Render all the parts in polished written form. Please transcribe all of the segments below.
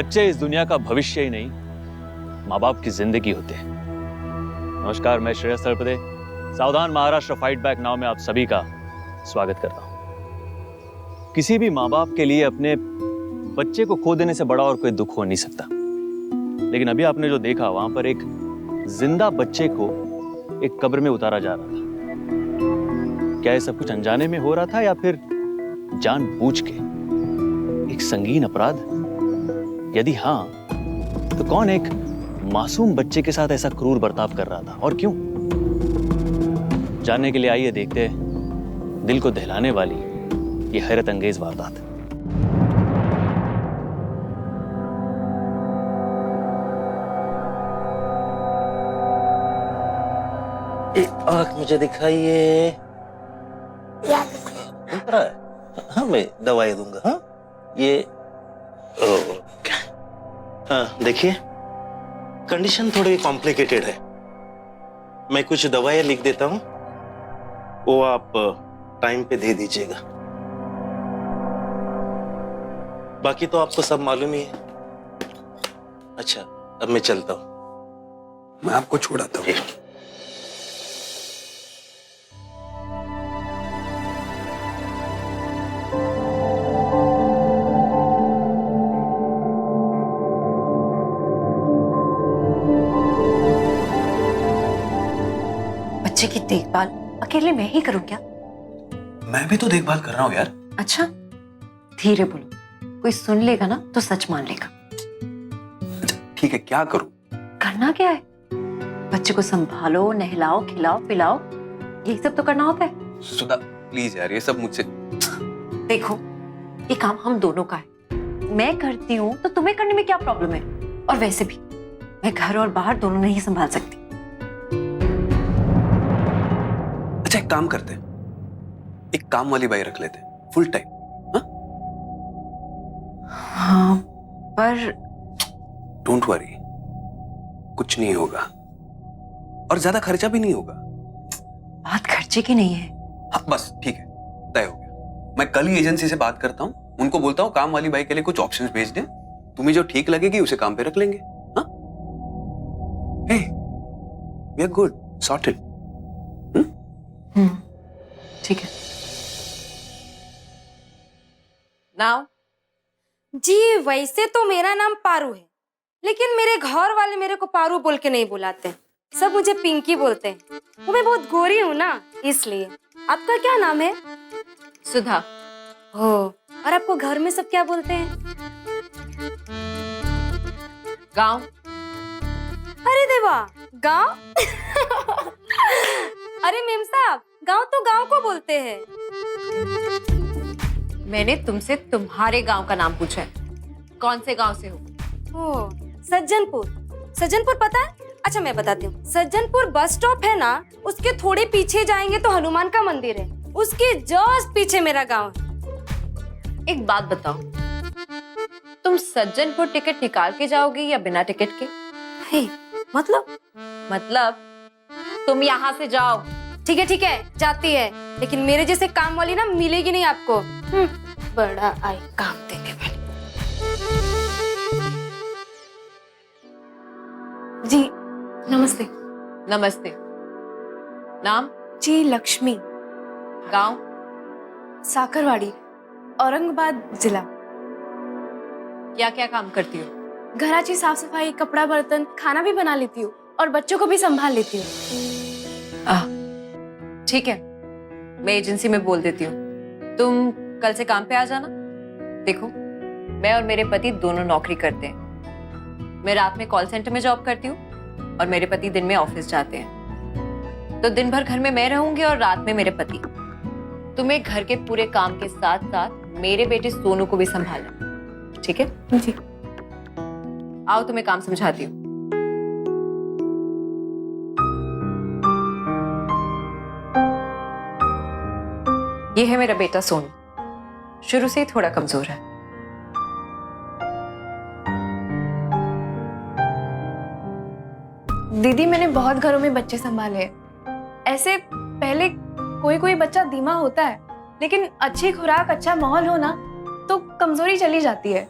बच्चे इस दुनिया का भविष्य ही नहीं, माँ बाप की जिंदगी होते हैं। नमस्कार, मैं श्रेयस तलपदे सावधान महाराष्ट्र फाइट बैक नाउ में आप सभी का स्वागत करता हूं। किसी भी माँ बाप के लिए अपने बच्चे को खो देने से बड़ा और कोई दुख हो नहीं सकता, लेकिन अभी आपने जो देखा वहां पर एक जिंदा बच्चे को एक कब्र में उतारा जा रहा था। क्या ये सब कुछ अनजाने में हो रहा था या फिर जानबूझ के? एक संगीन अपराध? यदि हाँ, तो कौन एक मासूम बच्चे के साथ ऐसा क्रूर बर्ताव कर रहा था और क्यों? जानने के लिए आइए देखते हैं दिल को दहलाने वाली ये हैरत अंगेज वारदात। एक आंख मुझे दिखाइए। हाँ, मैं दवाई दूंगा। हाँ, ये ओके। हाँ, देखिए कंडीशन थोड़ी कॉम्प्लिकेटेड है। मैं कुछ दवाइयाँ लिख देता हूँ, वो आप टाइम पे दे दीजिएगा। बाकी तो आपको सब मालूम ही है। अच्छा, अब मैं चलता हूँ। मैं आपको छोड़ाता हूँ। बच्चे की देखभाल अकेले मैं ही करूं क्या? मैं भी तो देखभाल कर रहा हूँ यार। अच्छा, धीरे बोलो, कोई सुन लेगा ना तो सच मान लेगा। ठीक है, क्या करूं? करना क्या है? बच्चे को संभालो, नहलाओ, खिलाओ, पिलाओ, यही सब तो करना होता है। सुधा प्लीज यार, ये सब मुझसे। देखो, ये काम हम दोनों का है। मैं करती हूँ तो तुम्हें करने में क्या प्रॉब्लम है? और वैसे भी मैं घर और बाहर दोनों नहीं संभाल सकती। अच्छा, एक काम करते हैं, एक काम वाली बाई रख लेते हैं फुल टाइम। हाँ, पर डोंट वरी, कुछ नहीं होगा और ज्यादा खर्चा भी नहीं होगा। बात खर्चे की नहीं है। हाँ बस ठीक है, तय हो गया। मैं कल ही एजेंसी से बात करता हूँ, उनको बोलता हूँ काम वाली बाई के लिए कुछ ऑप्शंस भेज दें। तुम्हें जो ठीक लगेगी उसे काम पे रख लेंगे। हाँ, हे, वी आर गुड, सॉर्टेड। ठीक है। नाउ जी, वैसे तो मेरा नाम पारू है, लेकिन मेरे घर वाले मेरे को पारू बोल के नहीं बुलाते, सब मुझे पिंकी बोलते हैं। वो मैं बहुत गोरी हूँ ना, इसलिए। आपका क्या नाम है? सुधा। हो, और आपको घर में सब क्या बोलते हैं? गांव। अरे देवा, गांव? अरे मेम साहब, गांव तो गांव को बोलते हैं। मैंने तुमसे तुम्हारे गांव का नाम पूछा है, कौन से गांव से हो? ओ, सज्जनपुर। सज्जनपुर पता है? अच्छा मैं बताती हूँ। सज्जनपुर बस स्टॉप है ना, उसके थोड़े पीछे जाएंगे तो हनुमान का मंदिर है, उसके जस्ट पीछे मेरा गांव है। एक बात बताओ, तुम सज्जनपुर टिकट निकाल के जाओगी या बिना टिकट के? हे, मतलब तुम यहाँ से जाओ। ठीक है, जाती है, लेकिन मेरे जैसे काम वाली ना मिलेगी नहीं आपको। बड़ा आई काम देने वाली। जी नमस्ते। नमस्ते। नाम? जी लक्ष्मी। गांव? साकरवाड़ी, औरंगाबाद जिला। क्या क्या काम करती हो? घराची साफ सफाई, कपड़ा बर्तन, खाना भी बना लेती हूँ और बच्चों को भी संभाल लेती हूँ। ठीक है, मैं एजेंसी में बोल देती हूँ, तुम कल से काम पे आ जाना। देखो, मैं और मेरे पति दोनों नौकरी करते हैं। मैं रात में कॉल सेंटर में जॉब करती हूँ और मेरे पति दिन में ऑफिस जाते हैं। तो दिन भर घर में मैं रहूंगी और रात में मेरे पति। तुम्हें घर के पूरे काम के साथ साथ मेरे बेटे सोनू को भी संभालना, ठीक है? जी। आओ तुम्हें काम समझाती हूँ। ये है मेरा बेटा सोनू, शुरू से ही थोड़ा कमजोर है। दीदी, मैंने बहुत घरों में बच्चे संभाले हैं। ऐसे पहले कोई कोई बच्चा धीमा होता है, लेकिन अच्छी खुराक, अच्छा माहौल हो ना तो कमजोरी चली जाती है।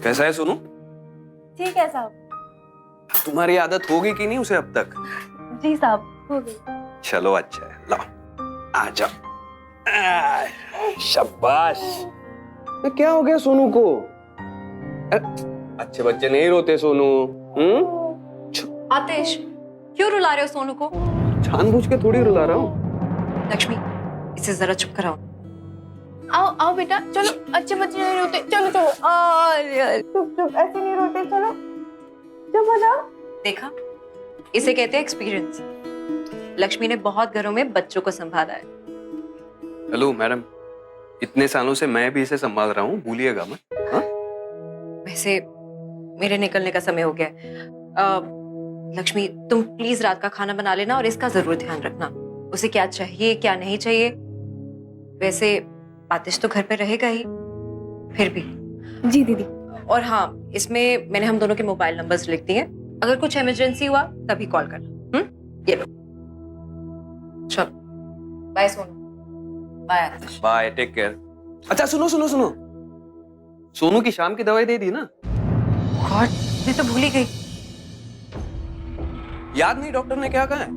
कैसा है सोनू? ठीक है साहब। तुम्हारी आदत होगी कि नहीं उसे अब तक? जी साहब, हो गई। चलो अच्छा है, लाओ आ जाओ। शाबाश। ये क्या हो गया सोनू को? अच्छे बच्चे नहीं रोते सोनू। आतिश, क्यों रुला रहे हो सोनू को? जानबूझ के थोड़ी रुला रहा हूँ। लक्ष्मी, इसे जरा चुप कराओ। आओ आओ बेटा, चलो, अच्छे बच्चे नहीं रोते, चलो चलो। चुप चुप, ऐसे नहीं रोते, चलो चुप हो जाओ। देखा, इसे कहते हैं एक्सपीरियंस। लक्ष्मी ने बहुत घरों में बच्चों को संभाला है। हेलो मैडम, इतने सालों से मैं भी इसे संभाल रहा हूँ, भूलिएगा मत। हाँ? वैसे मेरे निकलने का समय हो गया है। लक्ष्मी, तुम प्लीज रात का खाना बना लेना और इसका जरूर ध्यान रखना। उसे क्या चाहिए क्या नहीं चाहिए। वैसे आतिश तो घर पे रहेगा ही, फिर भी। जी दीदी। और हाँ, इसमें मैंने हम दोनों के मोबाइल नंबर्स लिख दिए। अगर कुछ इमरजेंसी हुआ तभी कॉल करना। ये लो। चलो, bye Sonu. Bye Aatish. Bye, take care. अच्छा सुनो सुनो सुनो, सोनू की शाम की दवाई दे दी ना? गॉड, मैं तो भूल ही गई। याद नहीं डॉक्टर ने क्या कहा है?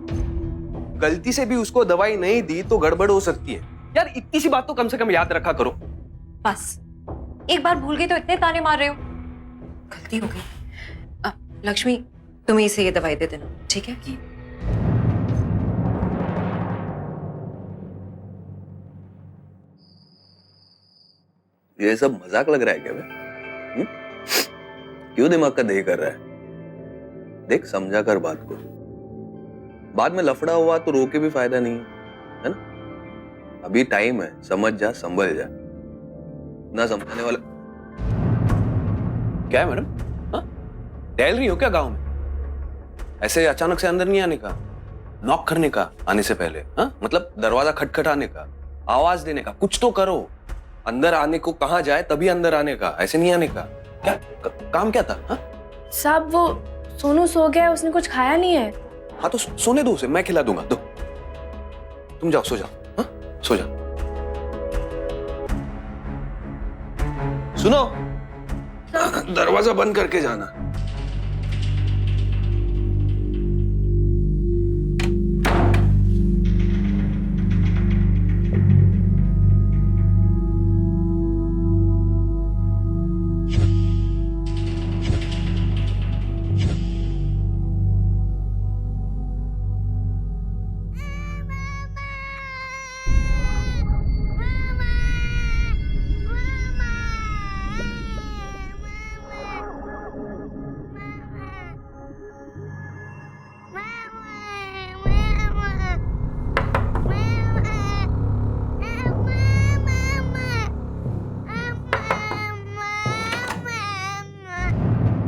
गलती से भी उसको दवाई नहीं दी तो गड़बड़ हो सकती है। यार इतनी सी बात तो कम से कम याद रखा करो। बस एक बार भूल गई तो इतने ताने मार रहे हो। गलती हो गई। लक्ष्मी, तुम इसे ये दवाई दे देना, ठीक है? ये सब मजाक लग रहा है क्या बे? क्यों दिमाग का दही कर रहा है? देख, समझा कर बात को। बाद में लफड़ा हुआ तो रोके भी फायदा नहीं है ना? अभी टाइम है, समझ जा, संभल जा। ना समझाने वाला क्या है मैडम? हाँ, टहल रही हो क्या गांव में? ऐसे अचानक से अंदर नहीं आने का, नॉक करने का आने से पहले। हाँ, मतलब दरवाजा खटखटाने का, आवाज देने का, कुछ तो करो। अंदर आने को कहा जाए तभी अंदर आने का, ऐसे नहीं आने का। क्या काम क्या था? हाँ साहब, वो सोनू सो गया है, उसने कुछ खाया नहीं है। हाँ तो सोने दो उसे, मैं खिला दूंगा। दो, तुम जाओ, सो जाओ। हाँ, सो जाओ। सुनो, दरवाजा बंद करके जाना।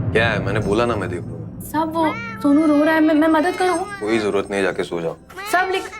क्या है? मैंने बोला ना मैं देख लूंगा। साहब, वो सोनू रो रहा है, मैं मदद करूं? कोई जरूरत नहीं, जाके सो जाओ। साहब लिख।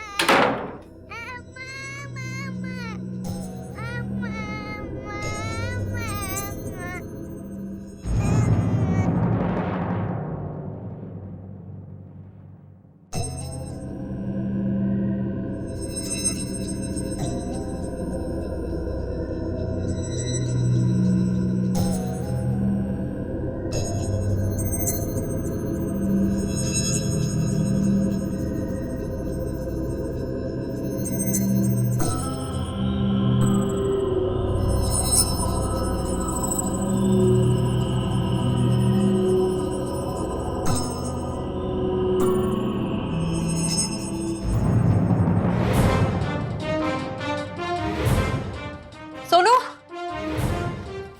सोनू,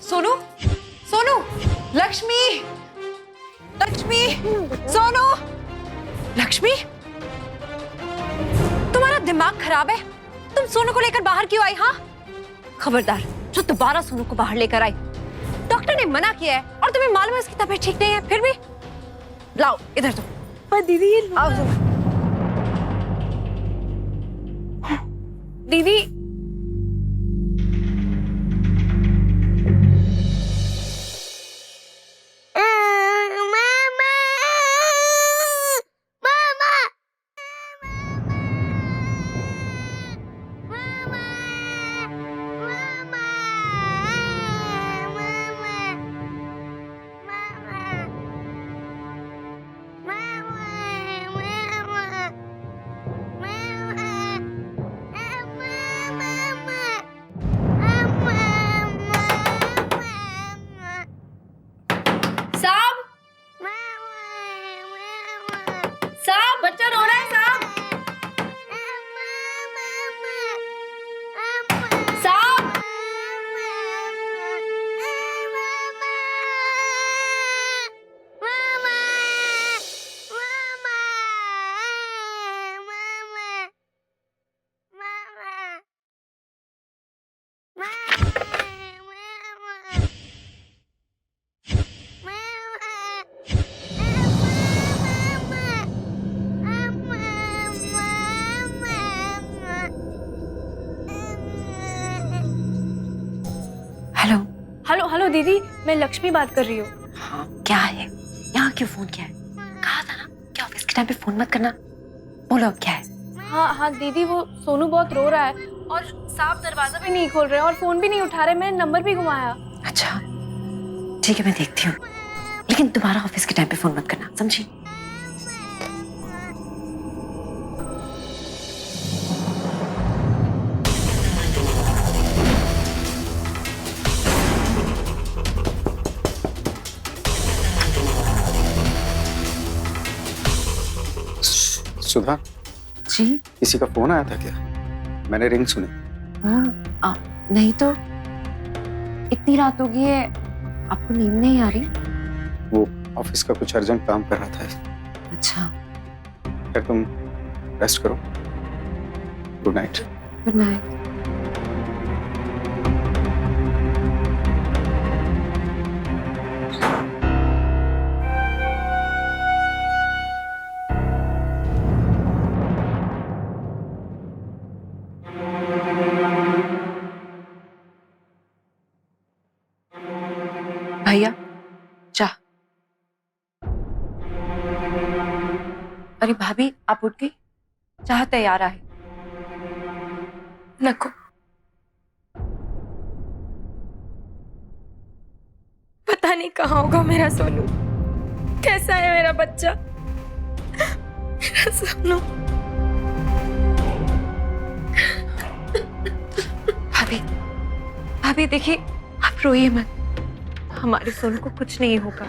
सोनू, सोनू, लक्ष्मी, लक्ष्मी, सोनू, लक्ष्मी, तुम्हारा दिमाग खराब है? तुम सोनू को लेकर बाहर क्यों आई? हाँ, खबरदार जो दोबारा सोनू को बाहर लेकर आई। डॉक्टर ने मना किया है और तुम्हें मालूम है उसकी तबीयत ठीक नहीं है, फिर भी लाओ इधर। तो पर दीदी, आओ दीदी, हेलो दीदी, मैं लक्ष्मी बात कर रही हूँ। हाँ क्या है, यहाँ क्यों फोन किया है? कहा था ना कि ऑफिस के टाइम पे फोन मत करना। बोलो अब क्या है? हाँ हाँ दीदी, वो सोनू बहुत रो रहा है और साफ दरवाजा भी नहीं खोल रहे और फोन भी नहीं उठा रहे। मैंने नंबर भी घुमाया। अच्छा ठीक है, मैं देखती हूँ, लेकिन दोबारा ऑफिस के टाइम पे फोन मत करना, समझी? सुधा, जी किसी का फोन आया था क्या? मैंने रिंग सुनी। फोन? नहीं तो, इतनी रात हो गई है, आपको नींद नहीं आ रही? वो ऑफिस का कुछ अर्जेंट काम कर रहा था। अच्छा फिर तुम रेस्ट करो। Good night. Good night. भैया चाह। अरे भाभी आप उठ गई? चाह तैयार है। नको, पता नहीं कहाँ होगा मेरा सोनू। कैसा है मेरा बच्चा, मेरा सोनू। भाभी भाभी देखिए, आप रोइए मत, हमारे सोनू को कुछ नहीं होगा।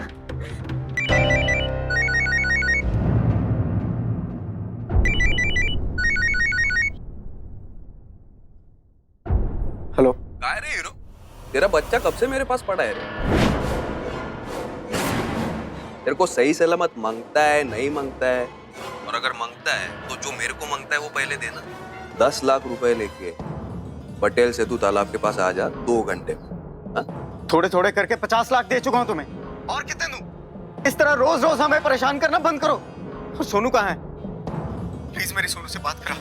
हेलो। कहाँ है रे हीरो? तेरा बच्चा कब से मेरे पास पड़ा है रे? तेरे को सही सलामत मांगता है, नहीं मांगता है? और अगर मांगता है तो जो मेरे को मांगता है वो पहले देना। 10 लाख रुपए लेके पटेल सेतु तालाब के पास आ जा 2 घंटे में। हाँ? थोड़े थोड़े करके 50 लाख दे चुका हूं तुम्हें, और कितने दूं? इस तरह रोज रोज हमें परेशान करना बंद करो। और सोनू कहाँ है? प्लीज मेरी सोनू से बात करा,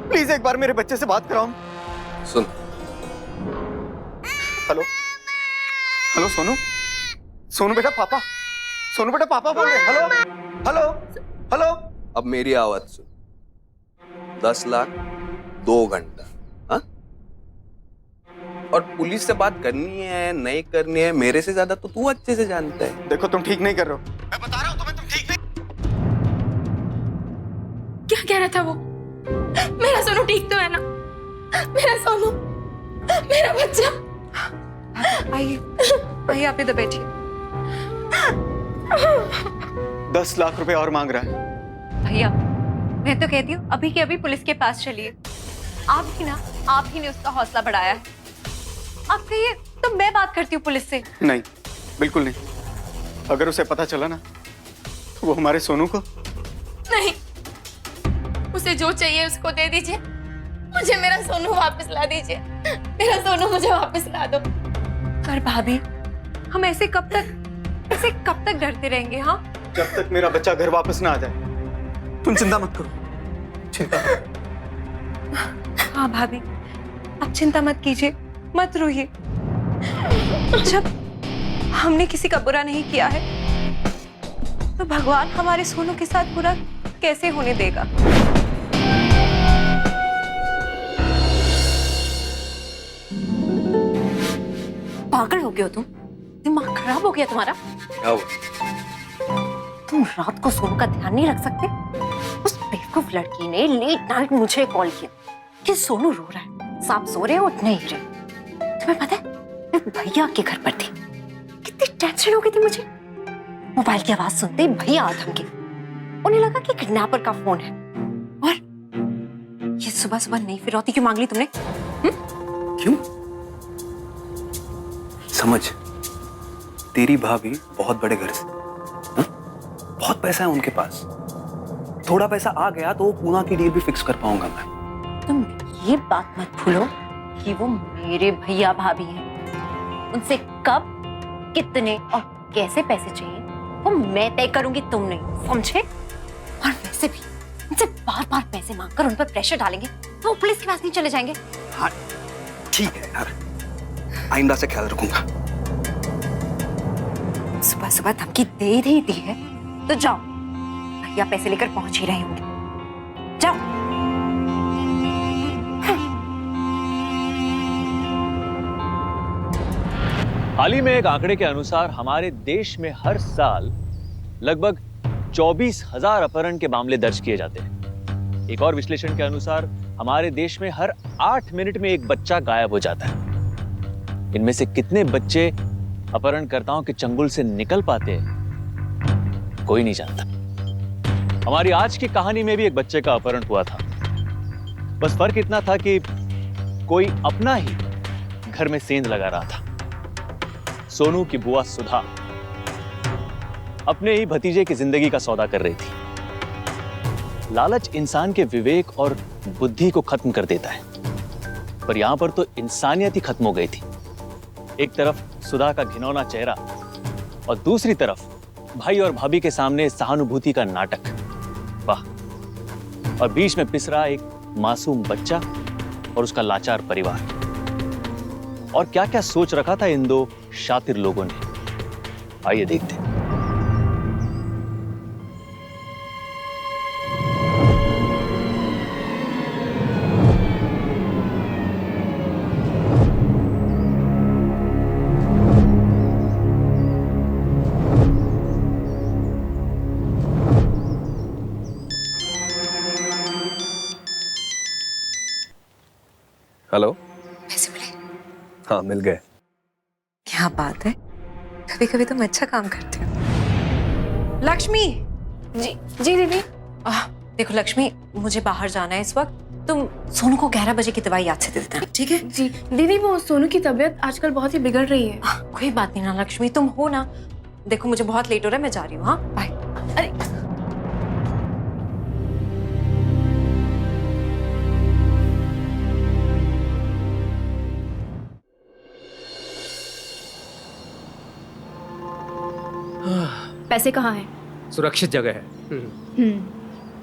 प्लीज एक बार मेरे बच्चे से बात कराओ। सुन। हेलो हेलो सोनू, सोनू बेटा पापा, सोनू बेटा पापा बोल रहे हैं। Hello hello hello. अब मेरी आवाज सुन। 10 लाख 2 घंटा। हाँ? और पुलिस से बात करनी है नहीं करनी है मेरे से ज्यादा तो तू अच्छे से जानता है। देखो तुम ठीक नहीं कर रहे हो, मैं बता रहा हूं तुम्हें, तुम ठीक नहीं। क्या कह रहा था वो? मेरा सोनू ठीक तो है ना? मेरा सोनू, मेरा बच्चा। आइए आइए, आप इधर बैठिए। 10 लाख रुपए और मांग रहा है। भैया मैं तो कहती हूँ अभी के अभी पुलिस के पास चलिए। आप ही ने उसका हौसला बढ़ाया है। आप कहिए तो मैं बात करती हूँ पुलिस से। नहीं, बिल्कुल नहीं। अगर उसे पता चला ना तो वो हमारे सोनू को। नहीं, उसे जो चाहिए उसको दे दीजिए। मुझे मेरा सोनू वापस ला दीजिए। मेरा सोनू मुझे वापस ला दो। पर भाभी, हम ऐसे कब तक डरते रहेंगे? हाँ, जब तक मेरा बच्चा घर वापस ना आ जाए। तुम चिंता मत करो, चिंता मत। हाँ भाभी, आप चिंता मत कीजिए, मत रोइए। जब हमने किसी का बुरा नहीं किया है तो भगवान हमारे सोनू के साथ बुरा कैसे होने देगा? पागल हो गए हो तुम? दिमाग खराब हो गया तुम्हारा? क्या हुआ? तुम रात को सोनू का ध्यान नहीं रख सकते? उस बेवकूफ लड़की ने लेट नाइट मुझे कॉल किया कि सोनू रो रहा है, सांप सो रहे उठ नहीं रहे। तुम्हें पता है, मैं भैया के घर पर थी, कितनी टेंशन हो गई थी मुझे। मोबाइल की आवाज सुनते ही भैया आ धमके। उन्हें लगा कि किडनैपर का फोन है। और ये सुबह सुबह नई फिरौती क्यों मांग ली तुमने? क्यों? समझ, तेरी भाभी बहुत बड़े घर से, हा? बहुत पैसा है उनके पास। थोड़ा पैसा आ गया तो पूना की डील भी फिक्स कर पाऊंगा मैं। तुम ये बात मत भूलो कि वो मेरे भैया भाभी हैं। उनसे कब, कितने और कैसे पैसे चाहिए वो मैं तय करूंगी, तुम नहीं, समझे? और वैसे भी उनसे बार बार पैसे मांगकर उन पर प्रेशर डालेंगे तो वो पुलिस के पास नहीं चले जाएंगे। हाँ ठीक है यार, आइंदा से ख्याल रखूंगा। सुबह सुबह धमकी दे ही दी है तो जाओ, भैया पैसे लेकर पहुंच ही रहे होंगे, जाओ। हाल ही में एक आंकड़े के अनुसार हमारे देश में हर साल लगभग 24,000 अपहरण के मामले दर्ज किए जाते हैं। एक और विश्लेषण के अनुसार हमारे देश में हर 8 मिनट में एक बच्चा गायब हो जाता है। इनमें से कितने बच्चे अपहरणकर्ताओं के चंगुल से निकल पाते हैं, कोई नहीं जानता। हमारी आज की कहानी में भी एक बच्चे का अपहरण हुआ था। बस फर्क इतना था कि कोई अपना ही घर में सेंध लगा रहा था। सोनू की बुआ सुधा अपने ही भतीजे की जिंदगी का सौदा कर रही थी। लालच इंसान के विवेक और बुद्धि को खत्म कर देता है, पर यहां पर तो इंसानियत ही खत्म हो गई थी। एक तरफ सुधा का घिनौना चेहरा और दूसरी तरफ भाई और भाभी के सामने सहानुभूति का नाटक। वाह! और बीच में पिस रहा एक मासूम बच्चा और उसका लाचार परिवार। और क्या क्या सोच रखा था इन दो शातिर लोगों ने, आइए देखते हैं। हेलो। पैसे मिले? हाँ, मिल गए। क्या बात है, कभी कभी तुम अच्छा काम करते हो। लक्ष्मी। जी जी दीदी। देखो लक्ष्मी, मुझे बाहर जाना है इस वक्त। तुम सोनू को 11 बजे की दवाई याद से दे देना, ठीक है? जी दीदी, वो सोनू की तबीयत आजकल बहुत ही बिगड़ रही है। कोई बात नहीं ना लक्ष्मी, तुम हो ना। देखो मुझे बहुत लेट हो रहा है, मैं जा रही हूँ। हाँ, बाय। अरे पैसे कहाँ हैं? सुरक्षित जगह है।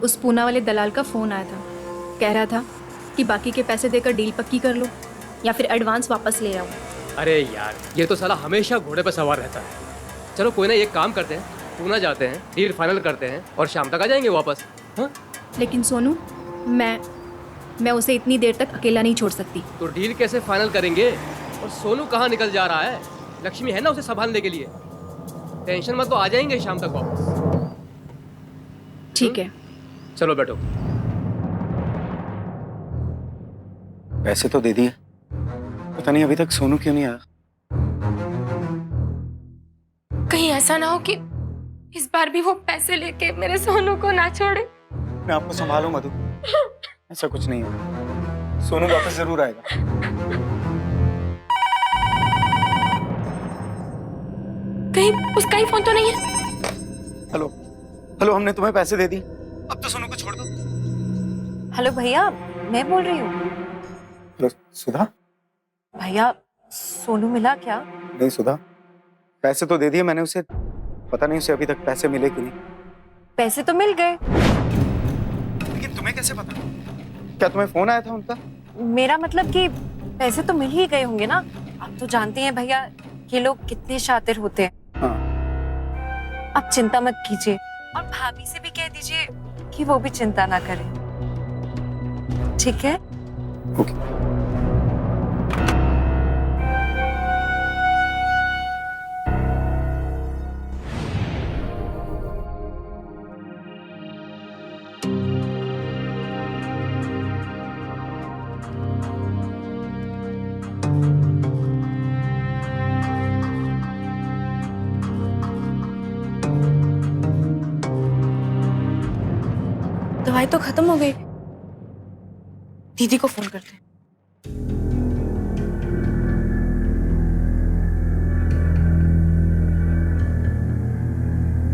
उस पूना वाले दलाल का फोन आया था, कह रहा था कि बाकी के पैसे देकर डील पक्की कर लो या फिर एडवांस वापस ले आओ। अरे यार, ये तो साला हमेशा घोड़े पर सवार रहता है। चलो कोई ना, एक काम करते हैं, पूना जाते हैं, डील फाइनल करते हैं और शाम तक आ जाएंगे वापस। हाँ? लेकिन सोनू, मैं उसे इतनी देर तक अकेला नहीं छोड़ सकती। तो डील कैसे फाइनल करेंगे? और सोनू कहाँ निकल जा रहा है? लक्ष्मी है ना उसे संभालने के लिए। टेंशन मत, तो आ जाएंगे शाम तक वापस। ठीक है, चलो बैठो। पैसे तो दे दिए, पता नहीं अभी तक सोनू क्यों नहीं आया। कहीं ऐसा ना हो कि इस बार भी वो पैसे लेके मेरे सोनू को ना छोड़े। मैं आपको संभालूं मधु, ऐसा कुछ नहीं है। सोनू वापस जरूर आएगा। कहीं उसका ही फोन तो नहीं है? हेलो हेलो, हमने तुम्हें पैसे दे दिए, अब तो सोनू को छोड़ दो। हेलो भैया, मैं बोल रही हूँ। हेलो सुधा। भैया, सोनू मिला क्या? नहीं सुधा, पैसे तो दे दिए मैंने उसे, पता नहीं उसे अभी तक पैसे मिले कि नहीं। पैसे तो मिल गए। लेकिन तुम्हें कैसे पता? क्या तुम्हें फोन आया था उनका? मेरा मतलब कि पैसे तो मिल ही गए होंगे ना। आप तो जानते हैं भैया, ये लोग कितने शातिर होते हैं। हाँ। आप चिंता मत कीजिए, और भाभी से भी कह दीजिए कि वो भी चिंता ना करें, ठीक है? ओके। दवाई तो खत्म हो गई, दीदी को फोन करते हैं।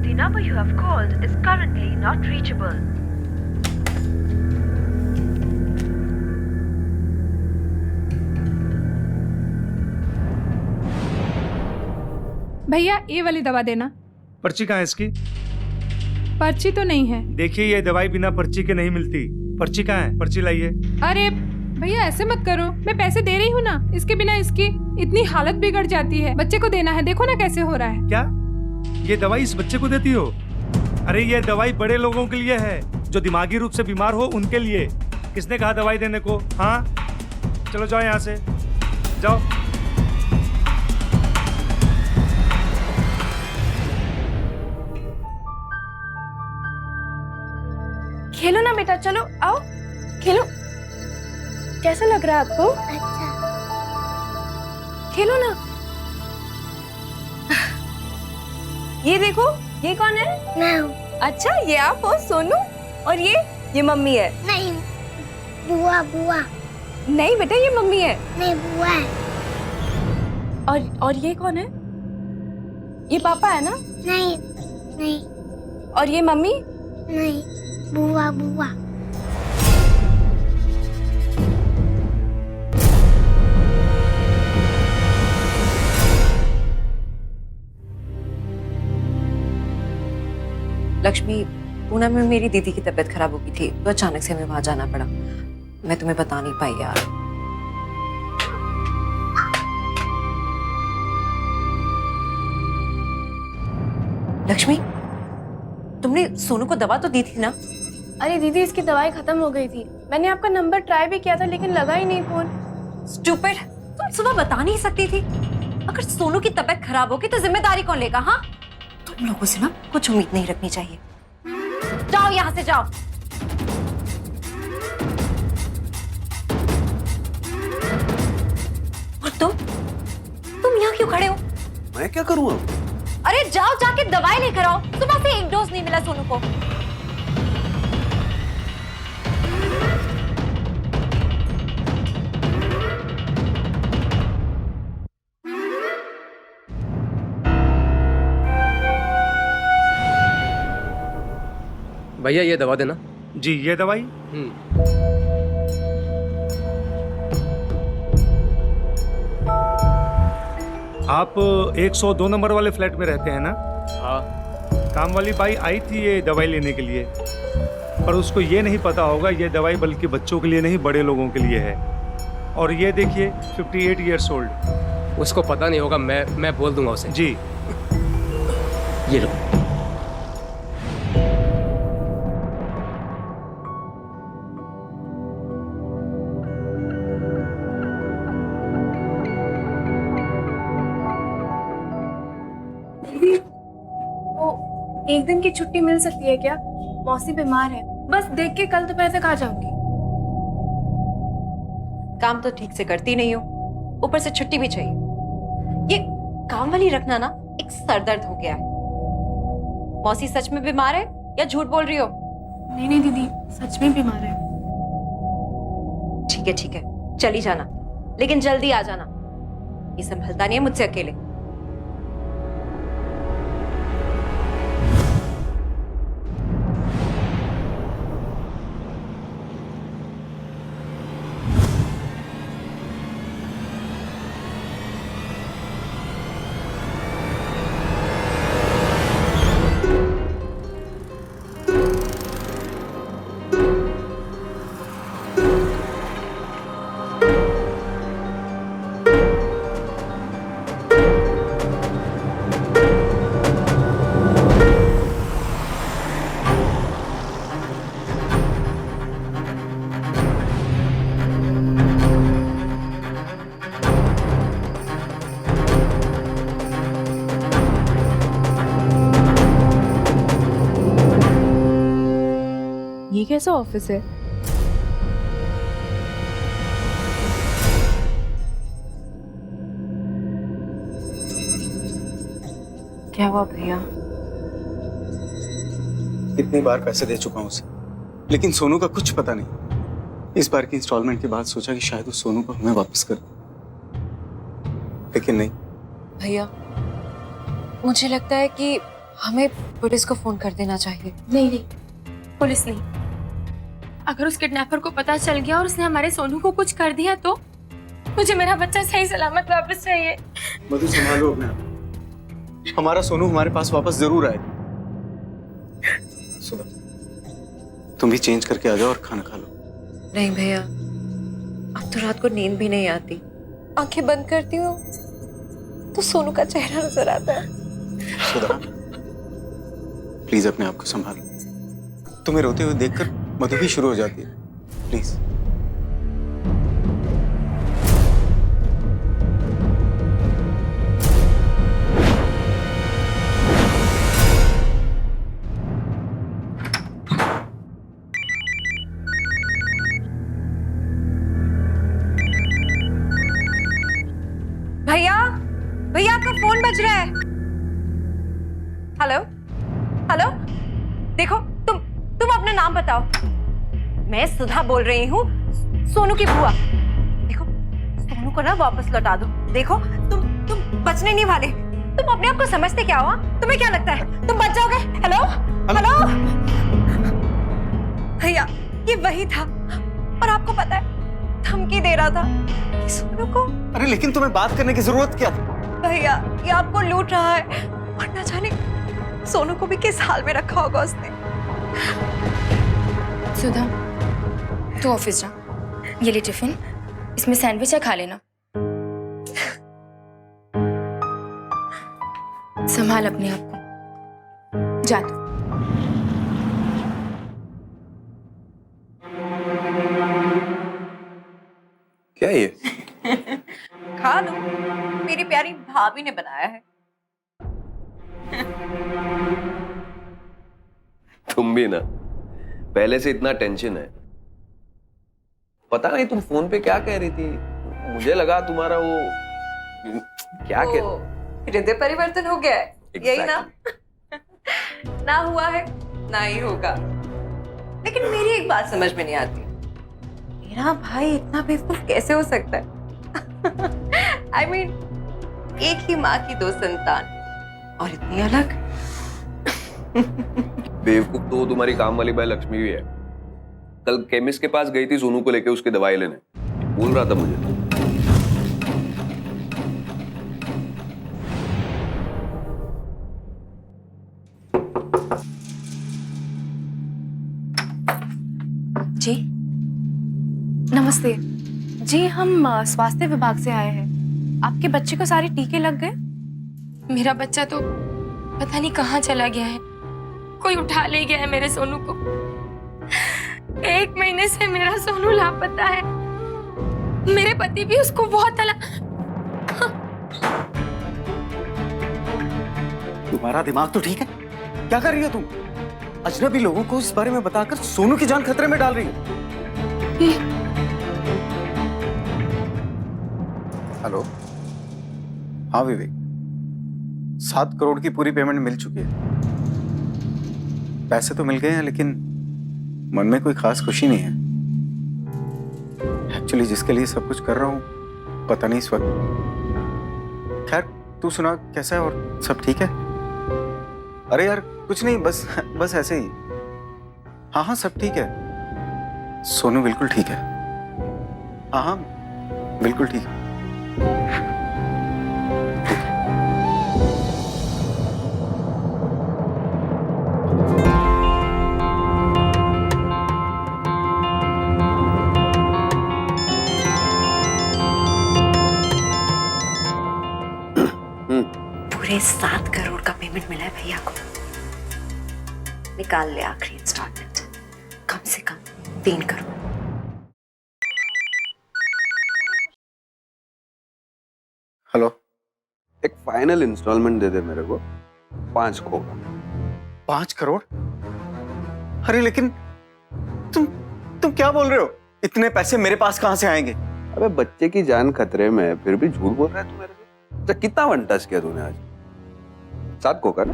The number you have called is currently not reachable. भैया, ये वाली दवा देना। पर्ची कहाँ है इसकी? पर्ची तो नहीं है। देखिए, ये दवाई बिना पर्ची के नहीं मिलती। पर्ची कहाँ है? पर्ची लाइए। अरे भैया, ऐसे मत करो, मैं पैसे दे रही हूँ ना। इसके बिना इसकी इतनी हालत बिगड़ जाती है। बच्चे को देना है, देखो ना कैसे हो रहा है। क्या? ये दवाई इस बच्चे को देती हो? अरे ये दवाई बड़े लोगों के लिए है, जो दिमागी रूप से बीमार हो उनके लिए। किसने कहा दवाई देने को? हाँ, चलो जाओ यहाँ से, जाओ। खेलो ना बेटा, चलो आओ खेलो। कैसा लग रहा है आपको? अच्छा। खेलो ना। ये देखो, ये कौन है? मैं हूँ। अच्छा, ये आप हो सोनू, और ये मम्मी है। नहीं, बुआ बुआ। नहीं बेटा, ये मम्मी है। नहीं, बुआ है। और ये कौन है? ये पापा है ना? नहीं नहीं और ये मम्मी? नहीं, बुआ बुआ। लक्ष्मी, पूना में मेरी दीदी की तबीयत खराब हो गई थी, तो अचानक से हमें वहां जाना पड़ा। मैं तुम्हें बता नहीं पाई यार। लक्ष्मी, तुमने सोनू को दवा तो दी थी ना? अरे दीदी, इसकी दवाई खत्म हो गई थी। मैंने आपका नंबर ट्राई भी किया था, लेकिन लगा ही नहीं फोन। स्टूपिड, तुम सुबह बता नहीं सकती थी? अगर सोनू की तबीयत खराब होगी तो जिम्मेदारी कौन लेगा? हाँ, तुम लोगों से ना कुछ उम्मीद नहीं रखनी चाहिए। जाओ यहाँ से, जाओ। और तुम यहाँ क्यों खड़े हो? मैं क्या करूँ अब? अरे जाओ, जाके दवाई लेकर आओ। सुबह से एक डोज नहीं मिला सोनू को। भैया ये दवा देना। जी, ये दवाई। आप 102 नंबर वाले फ्लैट में रहते हैं ना? हाँ। काम वाली बाई आई थी ये दवाई लेने के लिए, पर उसको ये नहीं पता होगा ये दवाई बल्कि बच्चों के लिए नहीं, बड़े लोगों के लिए है। और ये देखिए 58 ईयर्स ओल्ड। उसको पता नहीं होगा, मैं बोल दूंगा उसे। जी। ये लो। एक दिन की छुट्टी मिल सकती है क्या? मौसी बीमार है, बस देख के कल दोपहर तक आ जाऊंगी। काम तो ठीक से करती नहीं हो, ऊपर से छुट्टी भी चाहिए। ये काम वाली रखना ना एक सरदर्द हो गया है। मौसी सच में बीमार है या झूठ बोल रही हो? नहीं नहीं दीदी, सच में बीमार है। ठीक है, चली जाना, लेकिन जल्दी आ जाना। ये संभलता नहीं है मुझसे अकेले। ये कैसा ऑफिस है? क्या हुआ भैया? कितनी बार पैसे दे चुका हूं उसे, लेकिन सोनू का कुछ पता नहीं। इस बार की इंस्टॉलमेंट के बाद सोचा कि शायद उस सोनू को हमें वापस कर दे, लेकिन नहीं। भैया, मुझे लगता है कि हमें पुलिस को फोन कर देना चाहिए। नहीं, पुलिस नहीं। अगर उस किडनैपर को पता चल गया और उसने हमारे सोनू को कुछ कर दिया तो मुझे मेरा बच्चा सही सलामत वापस चाहिए। मधु, संभालो अपने आप। हमारा सोनू हमारे पास वापस जरूर आएगा। सुबह तुम भी चेंज करके आ जाओ और खाना खा लो। नहीं भैया, अब तो रात को नींद भी नहीं आती। आंखें बंद करती हूँ तो सोनू का चेहरा नजर आता है। सुधा, प्लीज अपने आप को संभाल। तुम्हें रोते हुए देखकर मधु भी शुरू हो जाती है। प्लीज। भैया भैया आपका फोन बज रहा है। हेलो हेलो, देखो तुम अपना नाम बताओ। मैं सुधा बोल रही हूँ, सोनू की बुआ। देखो सोनू को ना वापस लौटा दो। देखो तुम बचने नहीं वाले। तुम अपने आप को समझते क्या हो? तुम्हें क्या लगता है तुम बच जाओगे? हेलो हेलो भैया, ये वही था और आपको पता है धमकी दे रहा था कि सोनू को। अरे लेकिन तुम्हें बात करने की जरूरत क्या थी? भैया ये आपको लूट रहा है और न जाने सोनू को भी किस हाल में रखा होगा उसने। सुधा, तू ऑफिस जा। ये ले टिफिन, इसमें सैंडविच है, खा लेना। संभाल अपने आप को, जा तू। क्या ये? खा लो, मेरी प्यारी भाभी ने बनाया है। तुम भी ना, पहले से इतना टेंशन है। पता नहीं तुम फोन पे क्या कह रही थी, मुझे लगा तुम्हारा वो क्या हृदय परिवर्तन हो गया है। यही ना? ना हुआ है ना ही होगा। लेकिन मेरी एक बात समझ में नहीं आती, मेरा भाई इतना बेवकूफ कैसे हो सकता है? I mean, एक ही माँ की दो संतान और इतनी अलग। बेवकूफ तो तुम्हारी काम वाली बाई लक्ष्मी भी है। कल केमिस्ट के पास गई थी सोनू को लेके उसकी दवाई लेने, बोल रहा था मुझे। जी नमस्ते जी, हम स्वास्थ्य विभाग से आए हैं। आपके बच्चे को सारे टीके लग गए? मेरा बच्चा तो पता नहीं कहाँ चला गया है। कोई उठा ले गया है मेरे सोनू को। 1 महीने से मेरा सोनू लापता है। मेरे पति भी उसको बहुत तुम्हारा दिमाग तो ठीक है? क्या कर रही हो तुम? अजनबी लोगों को इस बारे में बताकर सोनू की जान खतरे में डाल रही हो। हेलो, हाँ विवेक, 7 करोड़ की पूरी पेमेंट मिल चुकी है। पैसे तो मिल गए हैं लेकिन मन में कोई खास खुशी नहीं है। एक्चुअली जिसके लिए सब कुछ कर रहा हूं पता नहीं इस वक्त। खैर तू सुना, कैसा है और सब ठीक है? अरे यार कुछ नहीं, बस ऐसे ही। हाँ हाँ सब ठीक है। सोनू बिल्कुल ठीक है। हाँ हाँ बिल्कुल ठीक है। पूरे 7 करोड़ का पेमेंट मिला है भैया को। निकाल ले आखिरी इंस्टॉलमेंट, कम से कम 3 करोड़। हेलो, एक फाइनल इंस्टॉलमेंट दे दे मेरे को, 5 होगा। 5 करोड़? अरे लेकिन तुम क्या बोल रहे हो? इतने पैसे मेरे पास कहां से आएंगे? अबे बच्चे की जान खतरे में है, फिर भी झूठ बोल रहा है तू मेरे को। अच्छा कितना वन टच किया तूने आज? 7 को कर।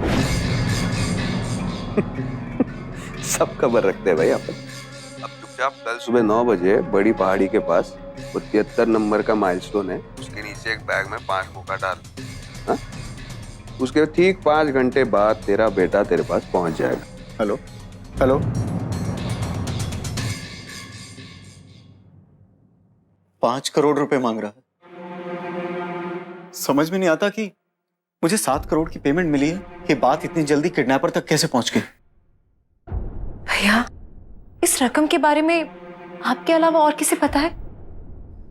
सब खबर रखते हैं भाई अपन। अब चुपचाप कल सुबह 9 बजे बड़ी पहाड़ी के पास वो 73 नंबर का माइलस्टोन है, उसके नीचे एक बैग में 5 मौका डाल। हाँ? उसके ठीक 5 घंटे बाद तेरा बेटा तेरे पास पहुंच जाएगा। हेलो हेलो, 5 करोड़ रुपए मांग रहा है। समझ में नहीं आता कि मुझे 7 करोड़ की पेमेंट मिली है, ये बात इतनी जल्दी किडनैपर तक कैसे पहुंच गई? भैया इस रकम के बारे में आपके अलावा और किसे पता है?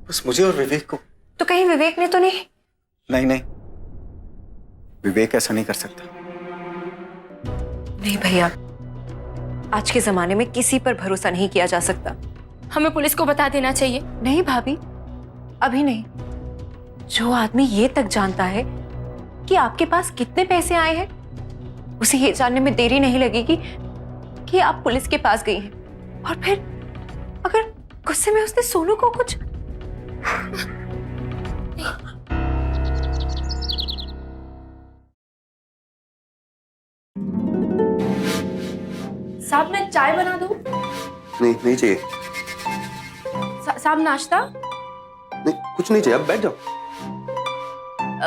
बस मुझे और विवेक को। तो कहीं विवेक ने तो नहीं? नहीं, विवेक ऐसा नहीं कर सकता। नहीं भैया, आज के जमाने में किसी पर भरोसा नहीं किया जा सकता। हमें पुलिस को बता देना चाहिए। नहीं भाभी, अभी नहीं। जो आदमी ये तक जानता है कि आपके पास कितने पैसे आए हैं, उसे ये जानने में देरी नहीं लगेगी कि आप पुलिस के पास गई हैं। और फिर अगर गुस्से में उसने सोनू को कुछ साहब मैं चाय बना दूं? नहीं चाहिए। साहब नाश्ता? नहीं, कुछ नहीं चाहिए, अब बैठ जाओ।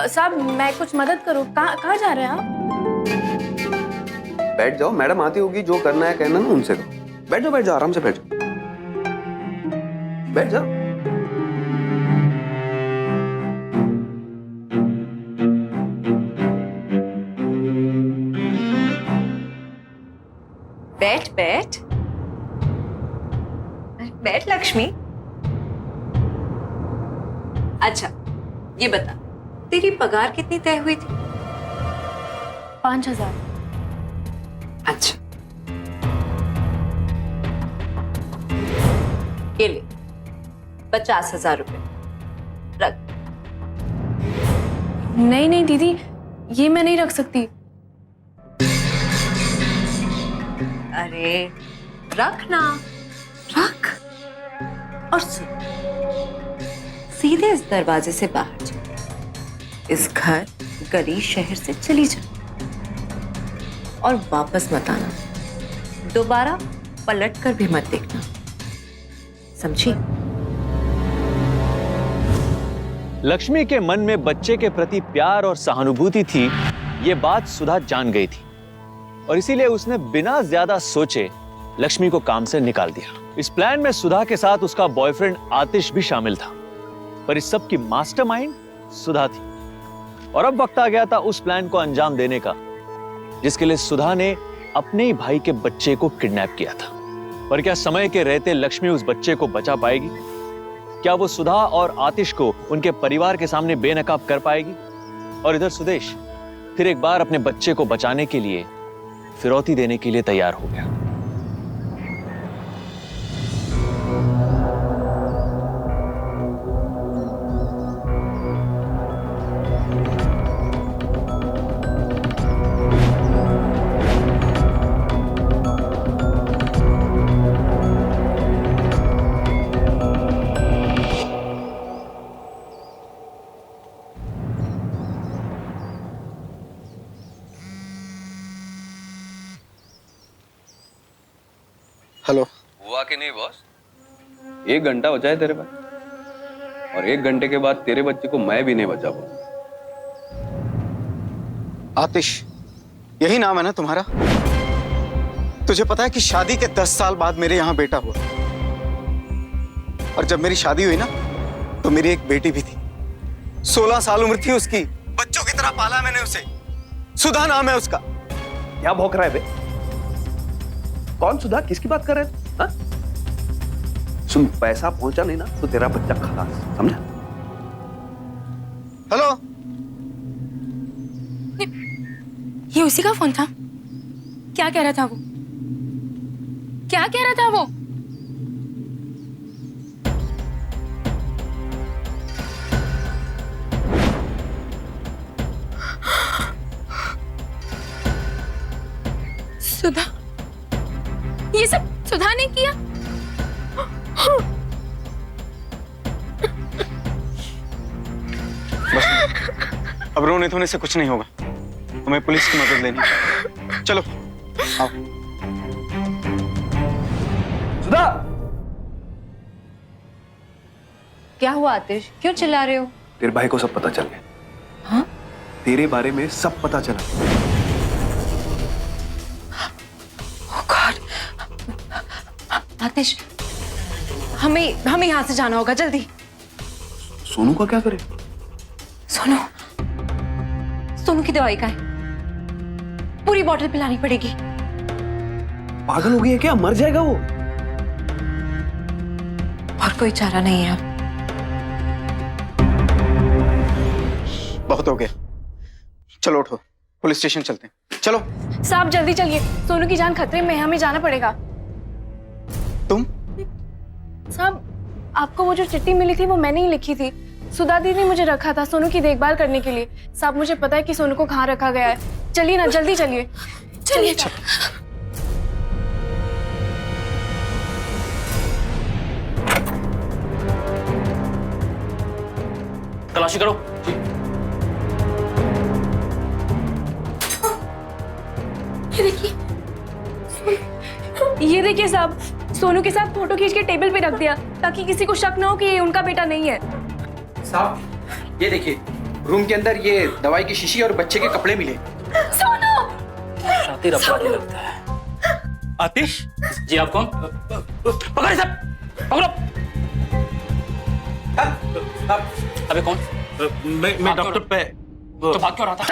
साहब मैं कुछ मदद करूं? कहाँ जा रहे हैं आप? बैठ जाओ, मैडम आती होगी, जो करना है कहना ना उनसे करो। बैठ जाओ, आराम से बैठ जाओ, बैठ जाओ। बैठ बैठ बैठ लक्ष्मी। अच्छा ये बता, तेरी पगार कितनी तय हुई थी? 5,000। अच्छा ये ले 50,000 रुपए रख। नहीं दीदी, ये मैं नहीं रख सकती। अरे रख ना, रख। और सुन, सीधे इस दरवाजे से बाहर जा, इस घर गली शहर से चली जा और वापस मत आना। दोबारा पलट कर भी मत देखना, समझी? लक्ष्मी के मन में बच्चे के प्रति प्यार और सहानुभूति थी, ये बात सुधा जान गई थी और इसीलिए उसने बिना ज्यादा सोचे लक्ष्मी को काम से निकाल दिया। इस प्लान में सुधा के साथ उसका बॉयफ्रेंड आतिश भी शामिल था, पर इस सब की मास्टरमाइंड सुधा थी। और अब वक्त आ गया था उस प्लान को अंजाम देने का, जिसके लिए सुधा ने अपने ही भाई के बच्चे को किडनैप किया था। पर क्या समय के रहते लक्ष्मी उस बच्चे को बचा पाएगी? क्या वो सुधा और आतिश को उनके परिवार के सामने बेनकाब कर पाएगी? और इधर सुदेश फिर एक बार अपने बच्चे को बचाने के लिए फिरौती देने के लिए तैयार हो गया। हेलो। हुआ कि नहीं बॉस? 1 घंटा बचा है तेरे पास, और 1 घंटे के बाद तेरे बच्चे को मैं भी नहीं बचा पाऊंगा। आतिश, यही नाम है ना तुम्हारा? तुझे पता है कि शादी के 10 साल बाद मेरे यहाँ बेटा हुआ, और जब मेरी शादी हुई ना तो मेरी एक बेटी भी थी। 16 साल उम्र थी उसकी, बच्चों की तरह पाला मैंने उसे। सुधा नाम है उसका। क्या भौंक रहा है बे? कौन सुधा? किसकी बात कर रहे हैं? हाँ? सुन, पैसा पहुंचा नहीं ना तो तेरा बच्चा खलास, समझा? हेलो। ये उसी का फोन था? क्या कह रहा था वो? क्या कह रहा था वो? सुधा? ये सब सुधा ने किया? बस अब रोने धोने से कुछ नहीं होगा, हमें पुलिस की मदद लेनी है। चलो आओ। सुधा! क्या हुआ आतिश, क्यों चिल्ला रहे हो? तेरे भाई को सब पता चल गया। हाँ? तेरे बारे में सब पता चला। आतिश, हमें यहाँ से जाना होगा, जल्दी। सोनू का क्या करे? सोनू की दवाई का है, पूरी बोतल पिलानी पड़ेगी। पागल हो गई है क्या? मर जाएगा वो। और कोई चारा नहीं है। बहुत हो गया, चलो उठो, पुलिस स्टेशन चलते हैं, चलो। साहब जल्दी चलिए, सोनू की जान खतरे में है, हमें जाना पड़ेगा। तुम? साहब आपको वो जो चिट्ठी मिली थी वो मैंने ही लिखी थी। सुधा दीदी ने मुझे रखा था सोनू की देखभाल करने के लिए। साहब मुझे पता है कि सोनू को कहाँ रखा गया है। चलिए ना, जल्दी चलिए। चलिए तलाशी करो। ये देखिए साहब, सोनू के साथ फोटो खींच के टेबल पे रख दिया ताकि किसी को शक ना हो कि ये उनका बेटा नहीं है। साहब ये देखिए, रूम के अंदर ये दवाई की शीशी और बच्चे के कपड़े मिले। सोनू! शातिर अपराधी लगता है। आतिश? जी आप कौन? पकड़े सब, पकड़ो। अबे कौन? मैं डॉक्टर पे। तो भाग क्यों रहा था?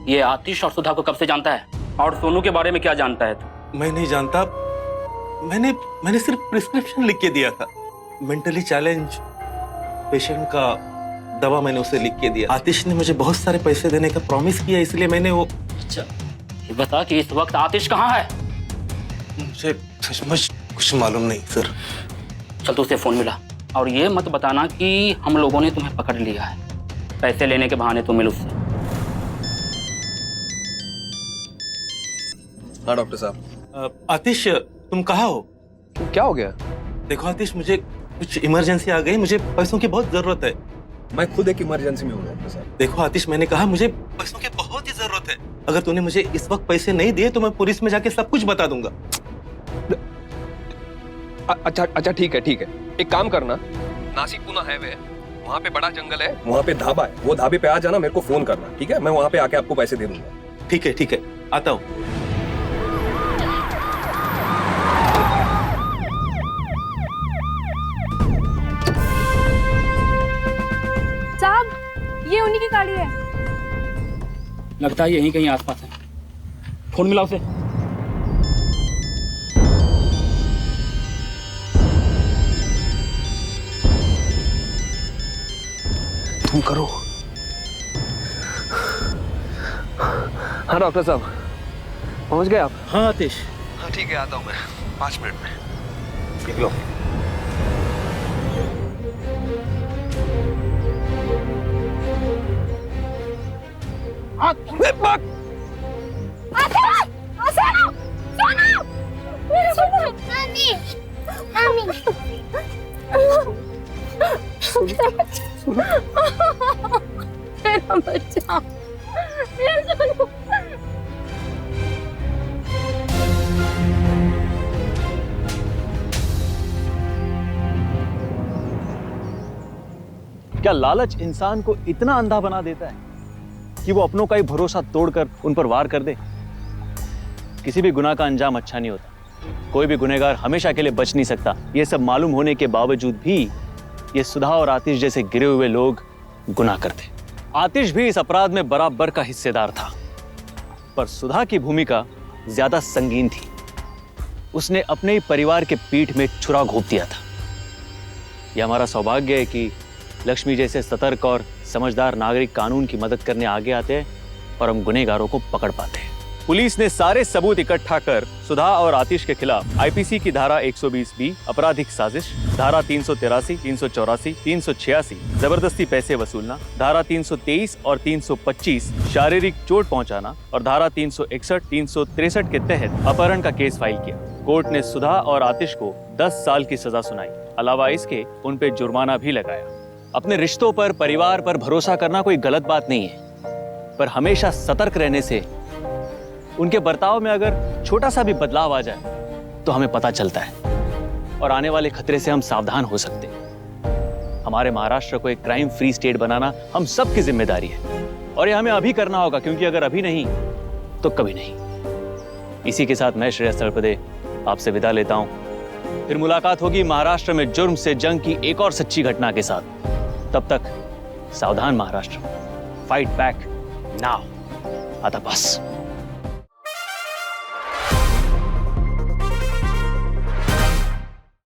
ये आतिश और सुधा को कब से जानता है? और सोनू के बारे में क्या जानता है तू? मैं नहीं जानता। मैंने सिर्फ प्रिस्क्रिप्शन लिख के दिया था। मेंटली चैलेंज पेशेंट का दवा मैंने उसे लिख के दिया। आतिश ने मुझे बहुत सारे पैसे देने का प्रॉमिस किया, इसलिए मैंने वो। अच्छा, ये बता कि इस वक्त आतिश कहाँ है? मुझे सचमुच कुछ मालूम नहीं सर। चल तू उसे फोन मिला और ये मत बताना कि हम लोगों ने तुम्हें पकड़ लिया है। पैसे लेने के बहाने तुम मिल उससे। हाँ डॉक्टर साहब। आतिश तुम कहाँ हो? क्या हो गया? देखो आतिश, मुझे कुछ इमरजेंसी आ गई, मुझे पैसों की बहुत जरूरत है। मैं खुद एक इमरजेंसी में हूँ डॉक्टर साहब। देखो आतिश, मैंने कहा मुझे पैसों की बहुत ही जरूरत है। अगर तूने मुझे इस वक्त पैसे नहीं दिए तो मैं पुलिस में जाके सब कुछ बता दूंगा। अच्छा ठीक है। एक काम करना, नासिक पुणे हाईवे, वहाँ पे बड़ा जंगल है, वहाँ पे ढाबा है, वो ढाबे पे आ जाना, मेरे को फोन करना, ठीक है? मैं वहाँ पे आके आपको पैसे दे दूंगा। ठीक है, आता हूँ। साहब ये उन्हीं की गाड़ी है। लगता है यहीं कहीं आसपास है। फोन मिला उसे। तुम करो। हाँ डॉक्टर साहब, पहुंच गए आप? हाँ आतिश। हाँ ठीक है, आता हूँ मैं 5 मिनट में। ठीक लो। मेरा बच्चा, मेरा सोनू। क्या लालच इंसान को इतना अंधा बना देता है कि वो अपनों का ही भरोसा तोड़कर उन पर वार कर दे? किसी भी गुनाह का अंजाम अच्छा नहीं होता। कोई भी गुनहगार हमेशा के लिए बच नहीं सकता। ये सब मालूम होने के बावजूद भी ये सुधा और आतिश जैसे गिरे हुए लोग गुनाह करते। आतिश भी इस अपराध में बराबर का हिस्सेदार था, पर सुधा की भूमिका ज्यादा संगीन थी। उसने अपने ही परिवार के पीठ में छुरा घोंप दिया था। यह हमारा सौभाग्य है कि लक्ष्मी जैसे सतर्क और समझदार नागरिक कानून की मदद करने आगे आते हैं और हम गुनहगारों को पकड़ पाते हैं। पुलिस ने सारे सबूत इकट्ठा कर सुधा और आतिश के खिलाफ आईपीसी की धारा 120B आपराधिक साजिश, धारा 383, 384, 386 जबरदस्ती पैसे वसूलना, धारा 323 और 325 शारीरिक चोट पहुंचाना और धारा 361, 363 के तहत अपहरण का केस फाइल किया। कोर्ट ने सुधा और आतिश को 10 साल की सजा सुनाई। अलावा इसके उन पे जुर्माना भी लगाया। अपने रिश्तों पर, परिवार पर भरोसा करना कोई गलत बात नहीं है, पर हमेशा सतर्क रहने से उनके बर्ताव में अगर छोटा सा भी बदलाव आ जाए तो हमें पता चलता है और आने वाले खतरे से हम सावधान हो सकते हैं। हमारे महाराष्ट्र को एक क्राइम फ्री स्टेट बनाना हम सबकी जिम्मेदारी है और ये हमें अभी करना होगा, क्योंकि अगर अभी नहीं तो कभी नहीं। इसी के साथ मैं श्रेयस तळपदे आपसे विदा लेता हूं। फिर मुलाकात होगी महाराष्ट्र में जुर्म से जंग की एक और सच्ची घटना के साथ। तब तक सावधान महाराष्ट्र, फाइट बैक नाउ। आता बस।